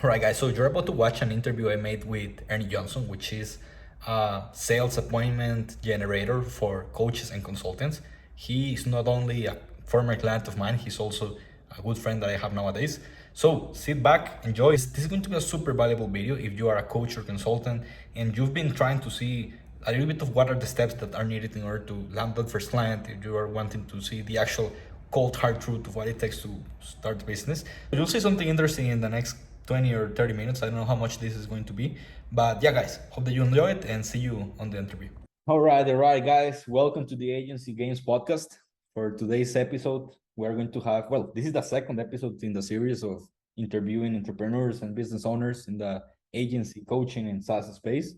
All right, guys. So you're about to watch an interview I made with Ernie Johnson, which is a sales appointment generator for coaches and consultants. He is not only a former client of mine, he's also a good friend that I have nowadays. So sit back, enjoy. This is going to be a super valuable video if you are a coach or consultant and you've been trying to see a little bit of what are the steps that are needed in order to land that first client, if you are wanting to see the actual cold hard truth of what it takes to start the business. You'll see something interesting in the next 20 or 30 minutes. I don't know how much this is going to be. But yeah, guys, hope that you enjoy it and see you on the interview. All right, guys. Welcome to the Agency Games podcast. For today's episode, we're going to have, well, this is the second episode in the series of interviewing entrepreneurs and business owners in the agency coaching and SaaS space.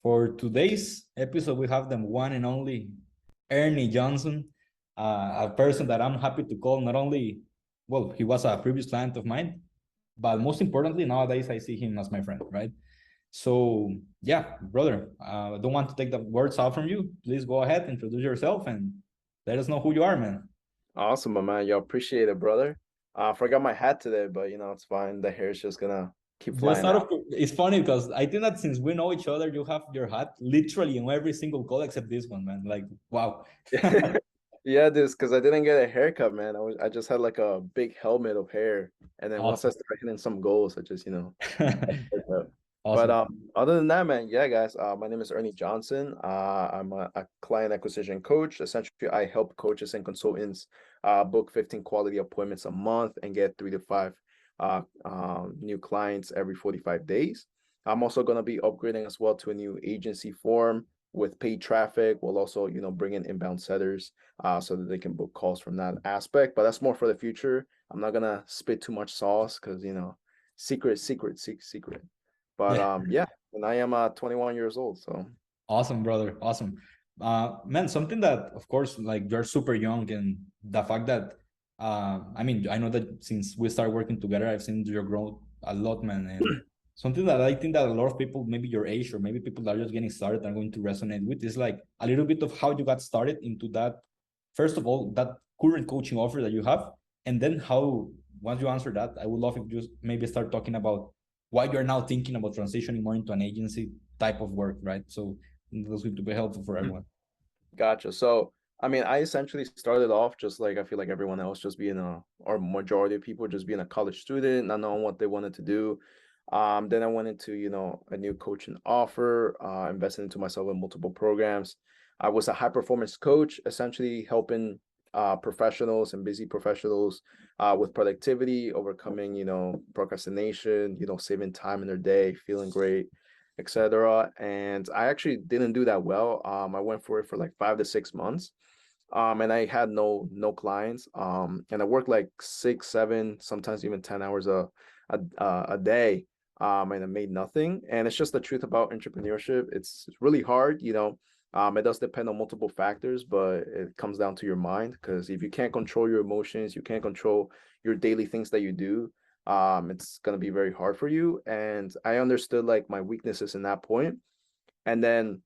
For today's episode, we have the one and only Ernie Johnson, a person that I'm happy to call not only, well, he was a previous client of mine, but most importantly, nowadays I see him as my friend, right? So yeah, brother, I don't want to take the words out from you. Please go ahead, introduce yourself, and let us know who you are, man. Awesome, my man. Yo, appreciate it, brother. I forgot my hat today, but it's fine. The hair is just gonna keep Just flying out out. of it's funny because I think that since we know each other, you have your hat literally in every single call except this one, man. Like, wow. Yeah, this because I didn't get a haircut, man. I just had like a big helmet of hair, and then once I Awesome. started hitting some goals, I just haircut. But Awesome. other than that, man, yeah, guys. My name is Ernie Johnson. I'm a client acquisition coach. Essentially, I help coaches and consultants book 15 quality appointments a month and get 3 to 5 new clients every 45 days. I'm also going to be upgrading as well to a new agency form with paid traffic. We'll also, bring in inbound setters so that they can book calls from that aspect. But that's more for the future. I'm not gonna spit too much sauce because secret. But Yeah. yeah, and I am 21 years old, so Awesome, brother. Awesome. Man, something that, of course, like you're super young, and the fact that, I mean, I know that since we started working together, I've seen your growth a lot, man. And something that I think that a lot of people, maybe your age or maybe people that are just getting started, are going to resonate with is like a little bit of how you got started into that. First of all, that current coaching offer that you have, and then how, once you answer that, I would love if you just maybe start talking about why you're now thinking about transitioning more into an agency type of work, right? So that's going to be helpful for everyone. gotcha. So I mean, I essentially started off just like I feel like everyone else, just being or majority of people just being a college student, not knowing what they wanted to do. Then I went into, a new coaching offer, invested into myself in multiple programs. I was a high performance coach, essentially helping professionals and busy professionals with productivity, overcoming, procrastination, saving time in their day, feeling great, etc. And I actually didn't do that well. I went for it for like 5 to 6 months. And I had no clients. And I worked like 6, 7, sometimes even 10 hours a day. And I made nothing. And it's just the truth about entrepreneurship. It's really hard, it does depend on multiple factors, but it comes down to your mind. Because if you can't control your emotions, you can't control your daily things that you do, it's gonna be very hard for you. And I understood like my weaknesses in that point. And then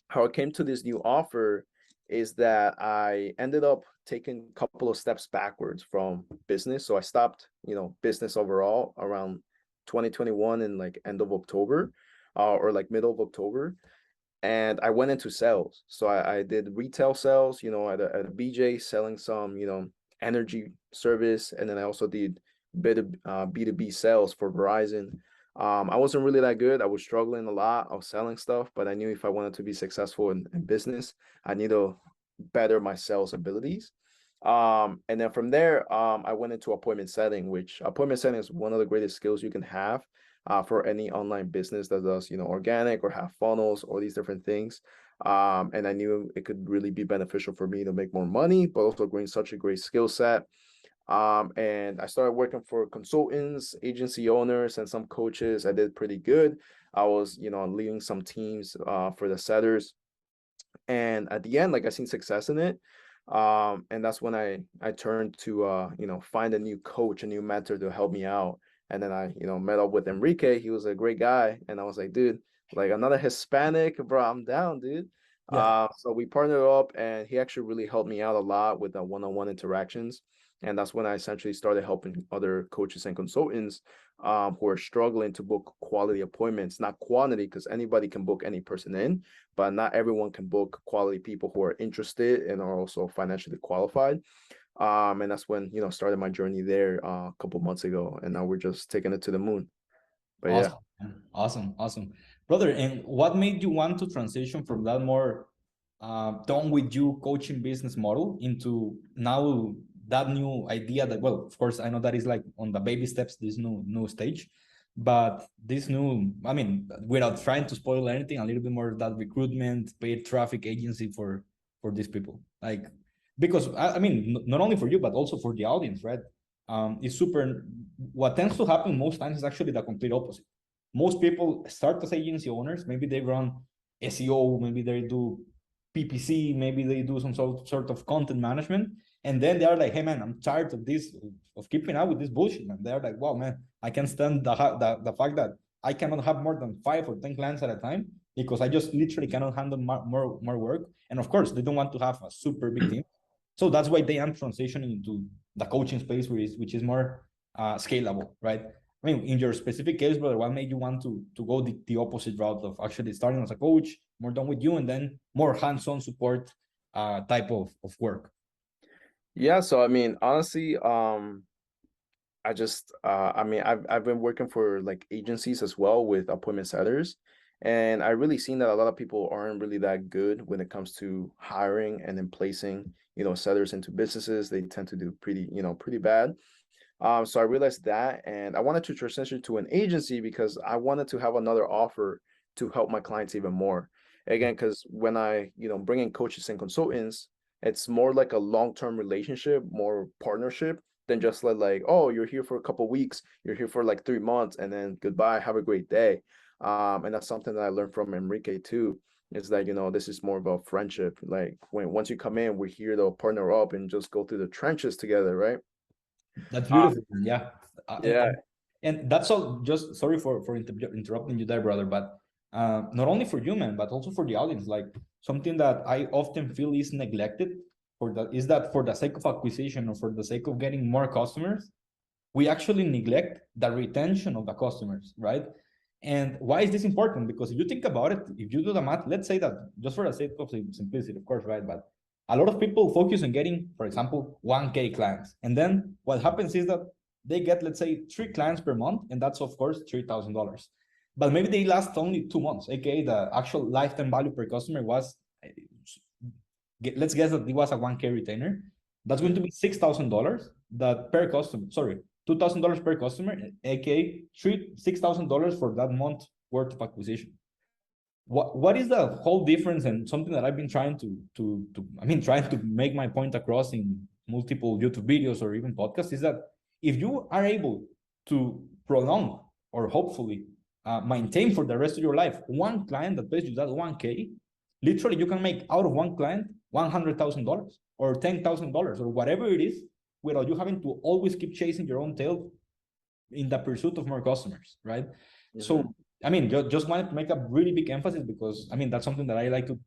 how I came to this new offer is that I ended up taking a couple of steps backwards from business. So I stopped, business overall around 2021 in like end of October, or like middle of October. And I went into sales. So I did retail sales, at a BJ selling some, energy service. And then I also did bit of B2B sales for Verizon. I wasn't really that good. I was struggling a lot. I was selling stuff, but I knew if I wanted to be successful in business, I need to better my sales abilities. And then from there, I went into appointment setting, which appointment setting is one of the greatest skills you can have for any online business that does, organic or have funnels, all these different things. And I knew it could really be beneficial for me to make more money, but also gain such a great skill set. And I started working for consultants, agency owners, and some coaches. I did pretty good. I was, leading some teams for the setters. And at the end, like I seen success in it. And that's when I turned to find a new coach, a new mentor to help me out. And then I, met up with Enrique. He was a great guy. And I was like, dude, like another Hispanic, bro, I'm down, dude. Yeah. So we partnered up and he actually really helped me out a lot with the one-on-one interactions. And that's when I essentially started helping other coaches and consultants who are struggling to book quality appointments, not quantity, because anybody can book any person in, but not everyone can book quality people who are interested and are also financially qualified. And that's when, started my journey there a couple months ago, and now we're just taking it to the moon. But yeah. Awesome, man. Awesome, awesome, brother. And what made you want to transition from that more done with you coaching business model into now that new idea that, well, of course, I know that is like on the baby steps, this new stage, but this new, I mean, without trying to spoil anything, a little bit more of that recruitment, paid traffic agency for these people, like because I mean, not only for you but also for the audience, right? It's super. What tends to happen most times is actually the complete opposite. Most people start as agency owners. Maybe they run SEO, maybe they do PPC, maybe they do some sort of content management, and then they are like, "Hey man, I'm tired of this, of keeping up with this bullshit." Man, they're like, "Wow, man, I can't stand the fact that I cannot have more than 5 or 10 clients at a time because I just literally cannot handle more work." And of course, they don't want to have a super big team. So that's why they are transitioning into the coaching space, which is more scalable, right? I mean, in your specific case, brother, what made you want to go the opposite route of actually starting as a coach, more done with you, and then more hands-on support type of work? Yeah, so I mean, honestly, I've been working for like agencies as well with appointment setters, and I really seen that a lot of people aren't really that good when it comes to hiring and then placing, setters into businesses. They tend to do pretty bad. So I realized that, and I wanted to transition to an agency because I wanted to have another offer to help my clients even more. Again, because when I, bring in coaches and consultants, it's more like a long-term relationship, more partnership than just like, oh, you're here for a couple weeks, you're here for like 3 months, and then goodbye, have a great day. And that's something that I learned from Enrique too. Is that this is more about friendship. Like once you come in, we're here to partner up and just go through the trenches together, right? That's Uh, beautiful. Yeah. Uh, and, yeah, and and that's all. Just sorry for interrupting you there, brother. But not only for you, man, but also for the audience. Like something that I often feel is neglected is that for the sake of acquisition or for the sake of getting more customers, we actually neglect the retention of the customers, right? And why is this important? Because if you think about it, if you do the math, let's say that just for the sake of simplicity, of course, right? But a lot of people focus on getting, for example, 1K clients. And then what happens is that they get, let's say, 3 clients per month. And that's, of course, $3,000. But maybe they last only 2 months, aka the actual lifetime value per customer was, let's guess that it was a 1K retainer. That's going to be $6,000 that per customer, sorry, $2,000 per customer, aka $6,000 for that month worth of acquisition. What is the whole difference, and something that I've been trying trying to make my point across in multiple YouTube videos or even podcasts is that if you are able to prolong or hopefully maintain for the rest of your life one client that pays you that 1K, literally you can make out of one client $100,000 or $10,000 or whatever it is, without you having to always keep chasing your own tail in the pursuit of more customers, right? So, I mean, just wanted to make a really big emphasis because, I mean, that's something that I like to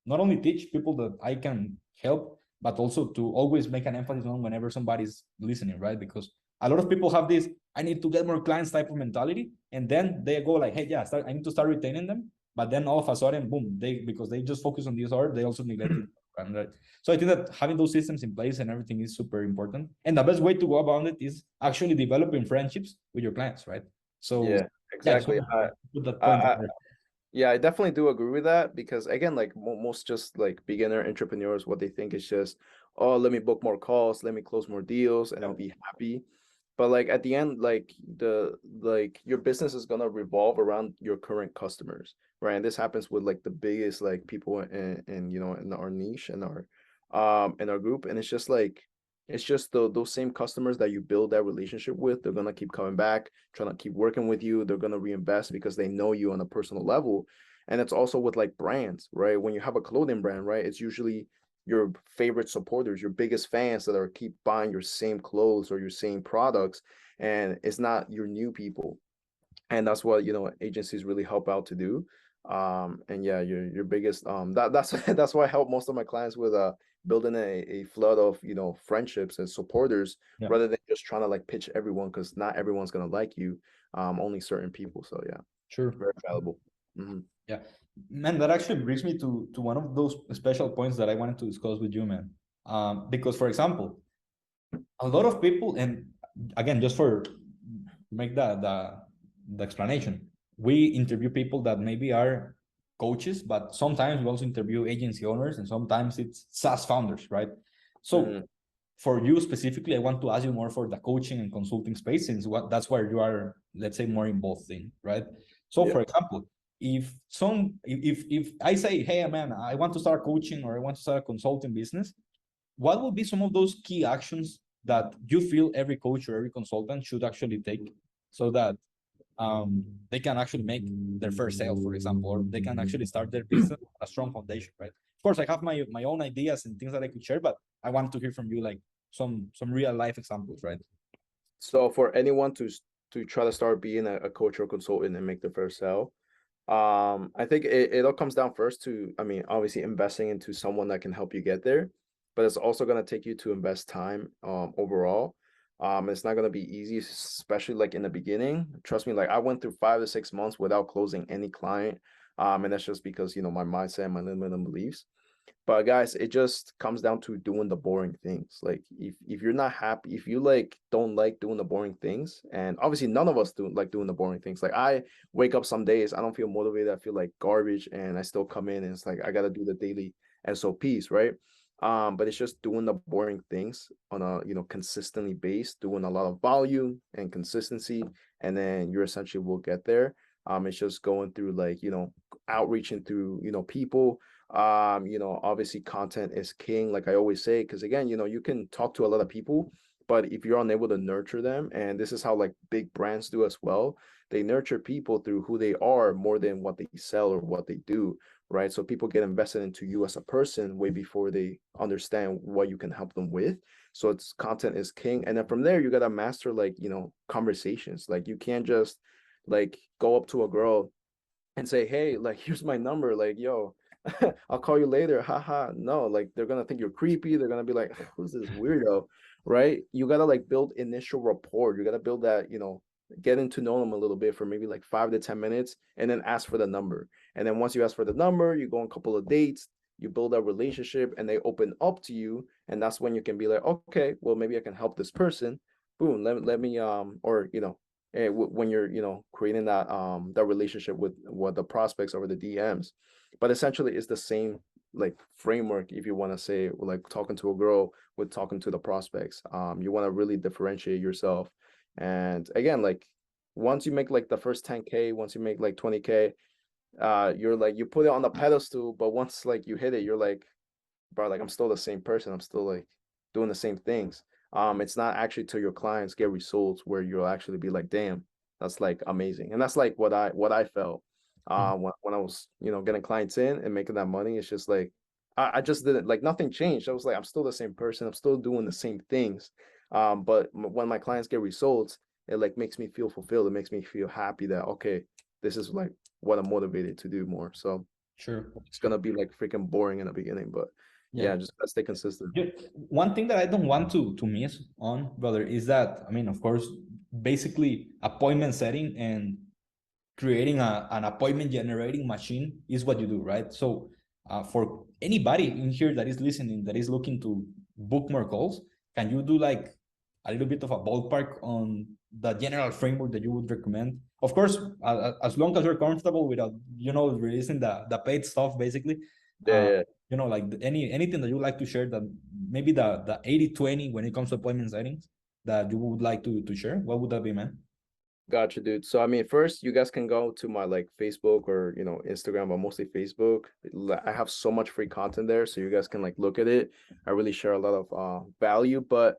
not only teach people that I can help, but also to always make an emphasis on whenever somebody's listening, right? Because a lot of people have this, I need to get more clients type of mentality. And then they go like, hey, yeah, I need to start retaining them. But then all of a sudden, boom, because they just focus on this or they also neglected. Right? So I think that having those systems in place and everything is super important. And the best way to go about it is actually developing friendships with your clients, right? So yeah, yeah, just exactly. want to put that I, point I, there. yeah, I definitely do agree with that because again, like most just like beginner entrepreneurs, what they think is just, oh, let me book more calls, let me close more deals, and I'll be happy. But like at the end, like your business is gonna revolve around your current customers, right? And this happens with like the biggest like people in our niche and our group, and it's just those same customers that you build that relationship with. They're gonna keep coming back, trying to keep working with you. They're gonna reinvest because they know you on a personal level. And it's also with like brands, right? When you have a clothing brand, right? It's usually your favorite supporters, your biggest fans that are keep buying your same clothes or your same products, and it's not your new people. and that's what agencies really help out to do. And yeah, your biggest that's that's why I help most of my clients with building a flood of friendships and supporters, Yeah, rather than just trying to like pitch everyone, because not everyone's gonna like you, only certain people. So yeah, sure. very valuable. Hmm. Yeah, man, that actually brings me to one of those special points that I wanted to discuss with you, man. Because, for example, a lot of people, and again, just for to make the explanation, we interview people that maybe are coaches, but sometimes we also interview agency owners, and sometimes it's SaaS founders, right? So Hmm. for you specifically, I want to ask you more for the coaching and consulting space, since that's where you are, let's say, more involved in, right? So, Yeah. for example, if I say, hey, man, I want to start coaching or I want to start a consulting business, what would be some of those key actions that you feel every coach or every consultant should actually take so that they can actually make their first sale, for example, or they can actually start their business on a strong foundation, right? Of course, I have my own ideas and things that I could share, but I want to hear from you like some real life examples, right? So for anyone to try to start being a coach or consultant and make the first sale, I think it all comes down first to, I mean, obviously investing into someone that can help you get there, but it's also going to take you to invest time overall. It's not going to be easy, especially like in the beginning. Trust me, like I went through 5 to 6 months without closing any client. And that's just because, my mindset and my limiting beliefs. But guys, it just comes down to doing the boring things. Like if you're not happy, if you like don't like doing the boring things, and obviously none of us do like doing the boring things. Like I wake up some days, I don't feel motivated, I feel like garbage, and I still come in and it's like I gotta do the daily SOPs, right? But it's just doing the boring things on a consistently based, doing a lot of volume and consistency, and then you essentially will get there. It's just going through like outreaching through people. Obviously content is king, like I always say, because again, you can talk to a lot of people, but if you're unable to nurture them, and this is how like big brands do as well, they nurture people through who they are more than what they sell or what they do, right? So people get invested into you as a person way before they understand what you can help them with. So it's content is king, and then from there you gotta master like conversations. Like you can't just like go up to a girl and say, hey, like here's my number, like yo, I'll call you later. Haha. No, like they're gonna think you're creepy. They're gonna be like, who's this weirdo? Right? You gotta like build initial rapport. You gotta build that, getting to know them a little bit for maybe like 5 to 10 minutes, and then ask for the number. And then once you ask for the number, you go on a couple of dates, you build a relationship, and they open up to you. And that's when you can be like, okay, well, maybe I can help this person. Boom, let me or when you're creating that relationship with what the prospects over the DMs. But essentially it's the same like framework, if you want to say, like talking to a girl with talking to the prospects. You want to really differentiate yourself, and again, like once you make like the first 10K, once you make like 20K, you're like you put it on the pedestal, but once like you hit it, you're like, bro, like I'm still the same person. I'm still like doing the same things. It's not actually till your clients get results where you'll actually be like, damn, that's like amazing. And that's like what I felt when I was, getting clients in and making that money. It's just like I just didn't like nothing changed. I was like, I'm still the same person, I'm still doing the same things. But when my clients get results, it like makes me feel fulfilled. It makes me feel happy that okay, this is like what I'm motivated to do more. So Sure, it's sure. gonna be like freaking boring in the beginning, but Yeah. yeah, just gotta stay consistent. One thing that I don't want to miss on, brother, is that, I mean, of course, basically appointment setting and creating an appointment generating machine is what you do, right? So for anybody in here that is listening, that is looking to book more calls, can you do like a little bit of a ballpark on the general framework that you would recommend? Of course, as long as you're comfortable without, releasing the paid stuff, basically. Yeah, Uh, yeah. like anything that you like to share, that maybe the 80/20 when it comes to appointment settings that you would like to share, what would that be, man? Gotcha, dude. So I mean, first you guys can go to my like Facebook or Instagram, but mostly Facebook. I have so much free content there, so you guys can like look at it. I really share a lot of value, but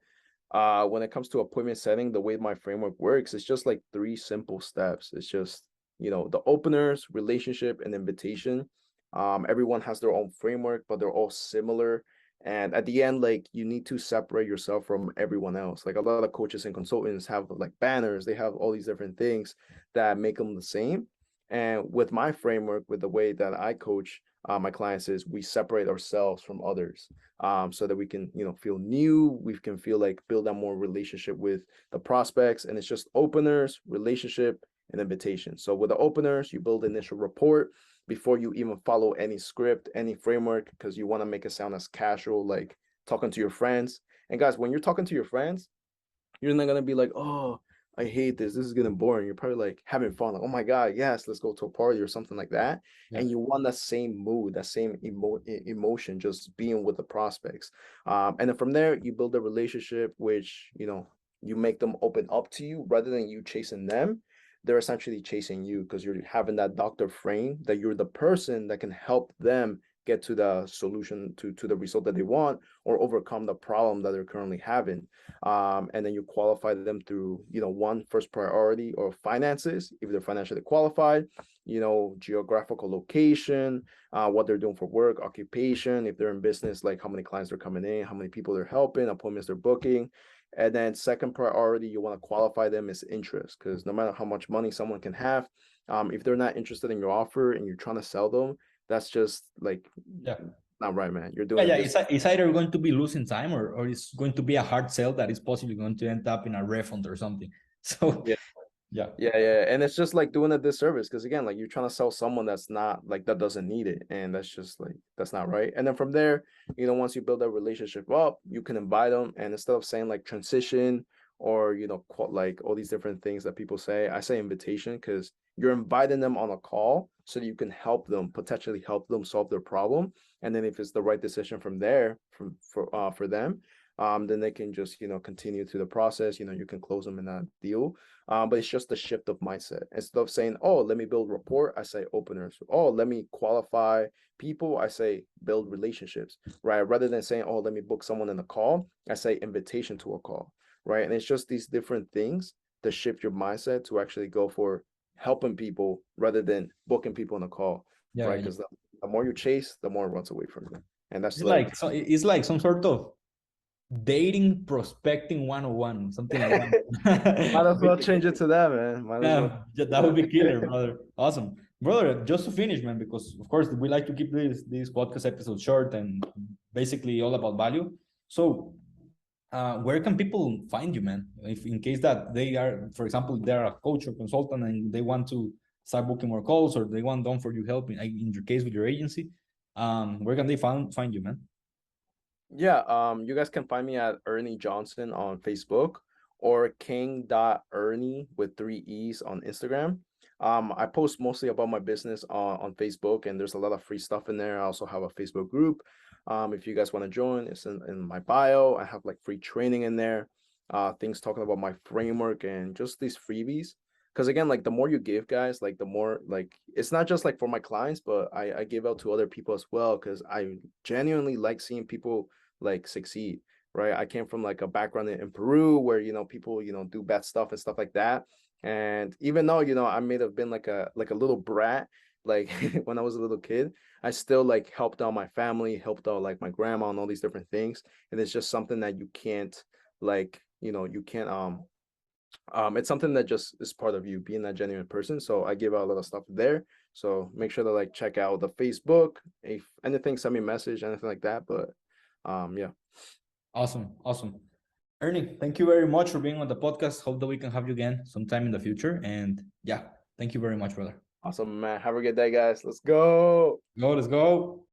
when it comes to appointment setting, the way my framework works, it's just like three simple steps. It's just the openers, relationship, and invitation. Everyone has their own framework, but they're all similar. And at the end, like you need to separate yourself from everyone else. Like a lot of coaches and consultants have like banners, they have all these different things that make them the same. And with my framework, with the way that I coach my clients, is we separate ourselves from others, so that we can, feel new. We can feel like build a more relationship with the prospects, and it's just openers, relationship, and invitation. So with the openers, you build initial rapport before you even follow any script, any framework, because you want to make it sound as casual, like talking to your friends. And guys, when you're talking to your friends, you're not gonna be like, oh, I hate this. This is getting boring. You're probably like having fun, like, oh my God, yes, let's go to a party or something like that. Yeah. And you want that same mood, that same emotion, just being with the prospects. And then from there, you build a relationship, which you make them open up to you rather than you chasing them. They're essentially chasing you because you're having that doctor frame that you're the person that can help them get to the solution, to the result that they want, or overcome the problem that they're currently having. And then you qualify them through one, first priority, or finances if they're financially qualified, geographical location, what they're doing for work, occupation, if they're in business, like how many clients are coming in, how many people they're helping, appointments they're booking. And then second priority, you want to qualify them as interest, because no matter how much money someone can have, if they're not interested in your offer and you're trying to sell them, that's just like Yeah. not right, man. You're doing Yeah, a yeah. dis. It's either going to be losing time, or it's going to be a hard sell that is possibly going to end up in a refund or something. So Yeah. yeah. Yeah. And it's just like doing a disservice, because again, like you're trying to sell someone that's not like, that doesn't need it. And that's just like, that's not right. And then from there, once you build that relationship up, you can invite them. And instead of saying like transition, or, like all these different things that people say, I say invitation, because you're inviting them on a call so that you can help them, potentially help them solve their problem. And then if it's the right decision from there, for them, then they can just, continue to the process, you can close them in that deal. But it's just a shift of mindset. Instead of saying, oh, let me build rapport, I say openers. Oh, let me qualify people, I say build relationships, right? Rather than saying, oh, let me book someone in a call, I say invitation to a call, right? And it's just these different things to shift your mindset to actually go for helping people rather than booking people in a call, Yeah, right? yeah. Because the more you chase, the more it runs away from you. And that's It's like, like, so it's like some sort of dating prospecting 101, something like might that. as well change it to that, man. Might as well Yeah, that would be killer, brother. Awesome, brother. Just to finish, man, because of course we like to keep these podcast episodes short and basically all about value. So, where can people find you, man? If in case that they are, for example, they're a coach or consultant and they want to start booking more calls, or they want done for you help in your case with your agency, where can they find you, man? Yeah, you guys can find me at Ernie Johnson on Facebook, or King.Ernie with 3 E's on Instagram. I post mostly about my business on Facebook, and there's a lot of free stuff in there. I also have a Facebook group. If you guys want to join, it's in my bio. I have like free training in there, things talking about my framework and just these freebies. Because again, like the more you give, guys, like the more, like it's not just like for my clients, but I give out to other people as well, because I genuinely like seeing people like succeed, right? I came from like a background in Peru where people do bad stuff and stuff like that. And even though I may have been like a little brat, like when I was a little kid, I still like helped out my family, helped out like my grandma and all these different things. And it's just something that you can't, like you can't it's something that just is part of you being that genuine person. So I give out a lot of stuff there. So make sure to like check out the Facebook. If anything, send me a message, anything like that. But yeah. Awesome, awesome. Ernie, thank you very much for being on the podcast. Hope that we can have you again sometime in the future. And yeah, thank you very much, brother. Awesome, man. Have a good day, guys. Let's go. Go, let's go.